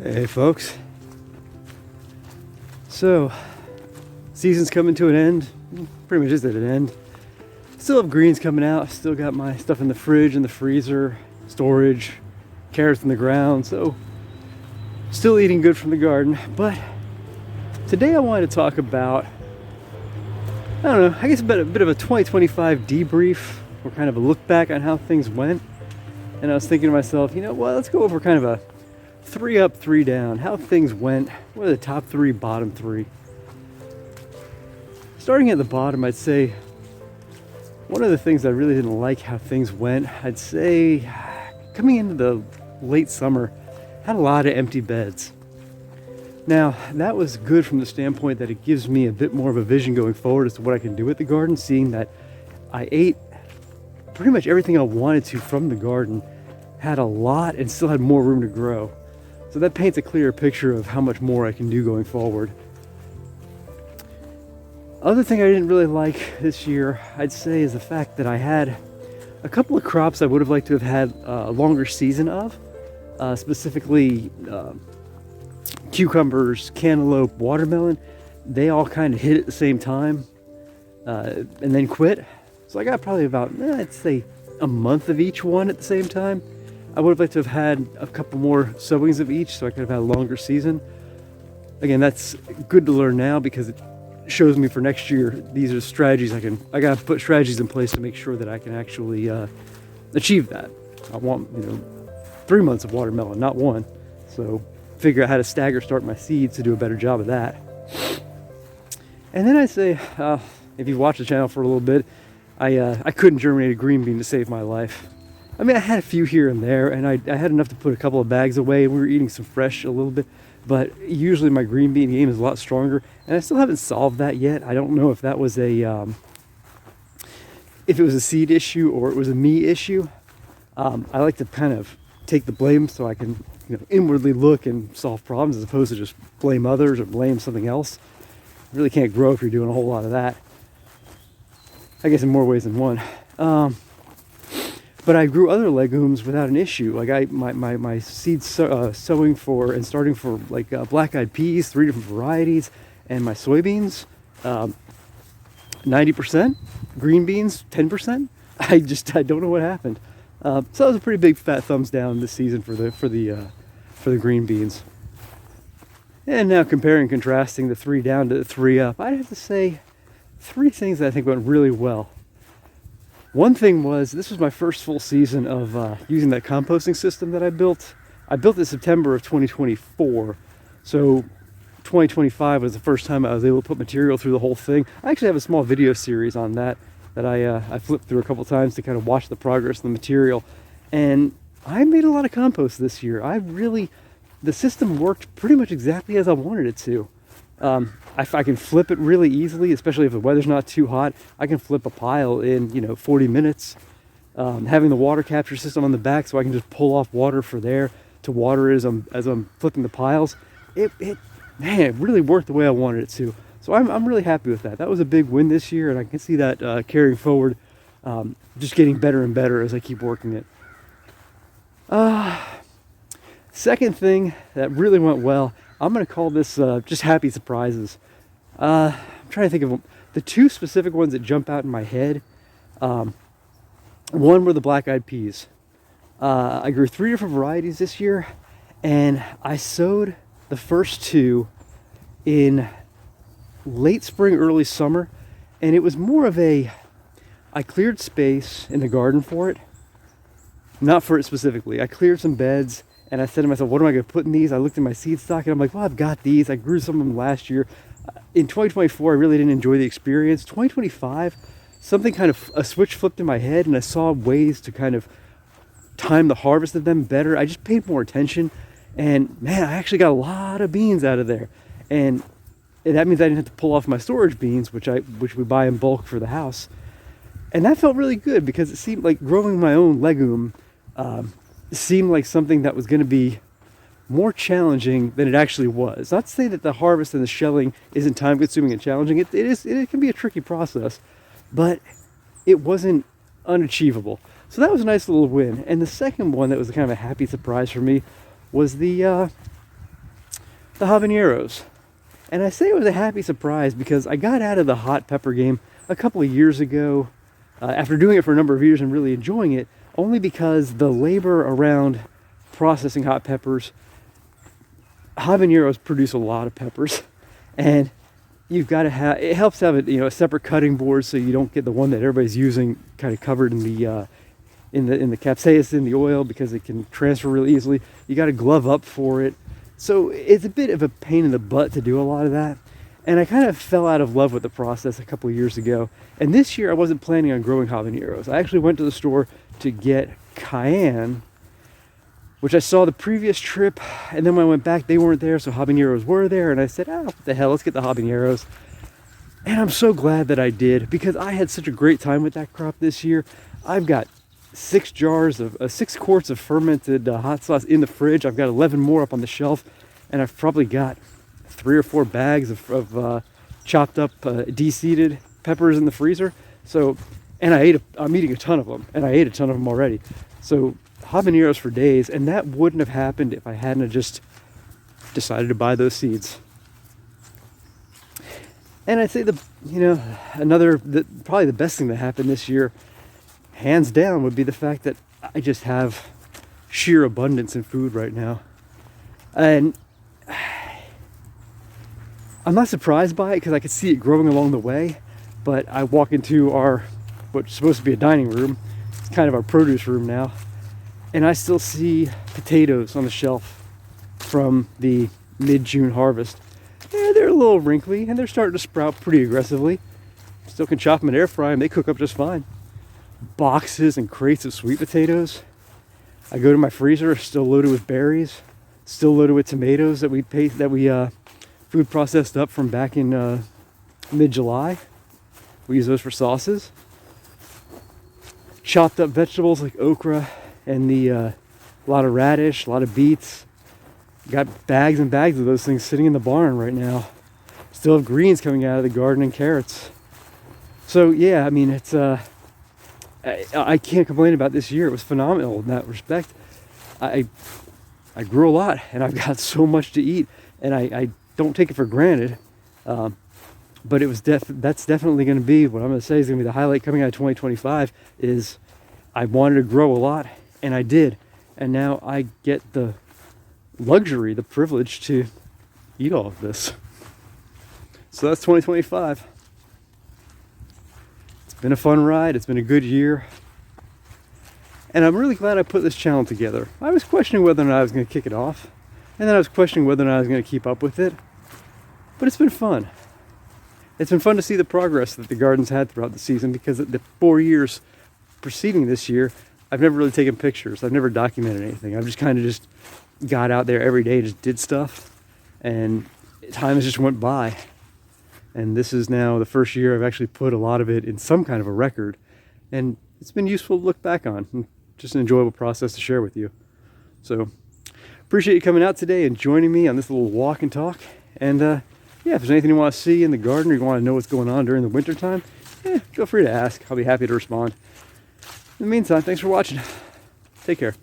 Hey folks, so season's coming to an end, pretty much is at an end. Still have greens coming out, still got my stuff in the fridge and the freezer, storage, carrots in the ground, so still eating good from the garden. But today I wanted to talk about, I don't know, I guess a bit of a 2025 debrief, or kind of a look back on how things went. And I was thinking to myself, well, let's go over kind of a 3 up, 3 down, how things went. What are the top 3, bottom 3? Starting at the bottom, I'd say one of the things I really didn't like how things went, I'd say coming into the late summer, had a lot of empty beds. Now, that was good from the standpoint that it gives me a bit more of a vision going forward as to what I can do with the garden, seeing that I ate pretty much everything I wanted to from the garden, had a lot, and still had more room to grow. So that paints a clearer picture of how much more I can do going forward. Other thing I didn't really like this year, I'd say, is the fact that I had a couple of crops I would have liked to have had a longer season of, specifically cucumbers, cantaloupe, watermelon. They all kind of hit at the same time and then quit. So I got probably about, I'd say, a month of each one at the same time. I would have liked to have had a couple more sowings of each so I could have had a longer season. Again, that's good to learn now because it shows me for next year, these are strategies I got to put strategies in place to make sure that I can actually achieve that. I want, 3 months of watermelon, not 1. So figure out how to stagger start my seeds to do a better job of that. And then I'd say, if you've watched the channel for a little bit, I couldn't germinate a green bean to save my life. I mean, I had a few here and there, and I had enough to put a couple of bags away. We were eating some fresh a little bit, but usually my green bean game is a lot stronger, and I still haven't solved that yet. I don't know if that was if it was a seed issue or it was a me issue. I like to kind of take the blame so I can, inwardly look and solve problems as opposed to just blame others or blame something else. You really can't grow if you're doing a whole lot of that. I guess in more ways than one. But I grew other legumes without an issue. Like my seed sowing for and starting for like black-eyed peas, 3 different varieties, and my soybeans, 90%, green beans, 10%. I don't know what happened. So that was a pretty big fat thumbs down this season for the green beans. And now comparing and contrasting the 3 down to the 3 up, I'd have to say 3 things that I think went really well. One thing was, this was my first full season of using that composting system that I built. I built it in September of 2024, so 2025 was the first time I was able to put material through the whole thing. I actually have a small video series on that I flipped through a couple times to kind of watch the progress of the material, and I made a lot of compost this year. The system worked pretty much exactly as I wanted it to. I can flip it really easily, especially if the weather's not too hot. I can flip a pile in 40 minutes. Having the water capture system on the back, so I can just pull off water for there to water it as I'm flipping the piles. It really worked the way I wanted it to. So I'm really happy with that. That was a big win this year, and I can see that carrying forward, just getting better and better as I keep working it. Second thing that really went well, I'm going to call this just happy surprises. I'm trying to think of them. The 2 specific ones that jump out in my head. One were the black-eyed peas. I grew 3 different varieties this year, and I sowed the first 2 in late spring, early summer, and it was more of I cleared space in the garden for it. Not for it specifically. I cleared some beds, and I said to myself, what am I going to put in these? I looked at my seed stock, and I'm like, well, I've got these. I grew some of them last year. In 2024, I really didn't enjoy the experience. 2025, something kind of, a switch flipped in my head, and I saw ways to kind of time the harvest of them better. I just paid more attention, and man, I actually got a lot of beans out of there. And that means I didn't have to pull off my storage beans, which we buy in bulk for the house. And that felt really good because it seemed like growing my own legume seemed like something that was going to be more challenging than it actually was. Not to say that the harvest and the shelling isn't time consuming and challenging. It can be a tricky process, but it wasn't unachievable. So that was a nice little win. And the second one that was kind of a happy surprise for me was the the habaneros. And I say it was a happy surprise because I got out of the hot pepper game a couple of years ago after doing it for a number of years and really enjoying it, only because the labor around processing hot peppers, habaneros produce a lot of peppers, and you've got to have, it helps to have a separate cutting board so you don't get the one that everybody's using kind of covered in the capsaicin, the oil, because it can transfer really easily. You got to glove up for it. So it's a bit of a pain in the butt to do a lot of that. And I kind of fell out of love with the process a couple of years ago. And this year I wasn't planning on growing habaneros. I actually went to the store to get cayenne, which I saw the previous trip. And then when I went back, they weren't there, so habaneros were there. And I said, what the hell, let's get the habaneros. And I'm so glad that I did, because I had such a great time with that crop this year. I've got 6 quarts of fermented hot sauce in the fridge. I've got 11 more up on the shelf, and I've probably got 3 or 4 bags of chopped up de-seeded peppers in the freezer. So, and I'm eating a ton of them, and I ate a ton of them already. So habaneros for days, and that wouldn't have happened if I hadn't have just decided to buy those seeds. And I'd say probably the best thing that happened this year, hands down, would be the fact that I just have sheer abundance in food right now. And I'm not surprised by it because I could see it growing along the way. But I walk into what's supposed to be a dining room, it's kind of our produce room now, and I still see potatoes on the shelf from the mid-June harvest. Yeah, they're a little wrinkly and they're starting to sprout pretty aggressively. Still can chop them and air fry them, they cook up just fine. Boxes and crates of sweet potatoes. I go to my freezer, still loaded with berries, still loaded with tomatoes that we food processed up from back in mid-July. We use those for sauces. Chopped up vegetables like okra and a lot of radish, a lot of beets. Got bags and bags of those things sitting in the barn right now. Still have greens coming out of the garden and carrots. So yeah, I mean, it's I can't complain about this year. It was phenomenal in that respect. I grew a lot, and I've got so much to eat, and I don't take it for granted. But it was that's definitely going to be what I'm going to say is going to be the highlight coming out of 2025. Is I wanted to grow a lot, and I did, and now I get the luxury, the privilege to eat all of this. So that's 2025. Been a fun ride. It's been a good year, and I'm really glad I put this channel together. I was questioning whether or not I was going to kick it off, and then I was questioning whether or not I was going to keep up with it, but it's been fun. It's been fun to see the progress that the garden's had throughout the season, because the 4 years preceding this year, I've never really taken pictures. I've never documented anything. I've just kind of just got out there every day, just did stuff, and time has just went by. And this is now the first year I've actually put a lot of it in some kind of a record. And it's been useful to look back on, and just an enjoyable process to share with you. So appreciate you coming out today and joining me on this little walk and talk. And yeah, if there's anything you want to see in the garden, or you want to know what's going on during the winter time, feel free to ask. I'll be happy to respond. In the meantime, thanks for watching. Take care.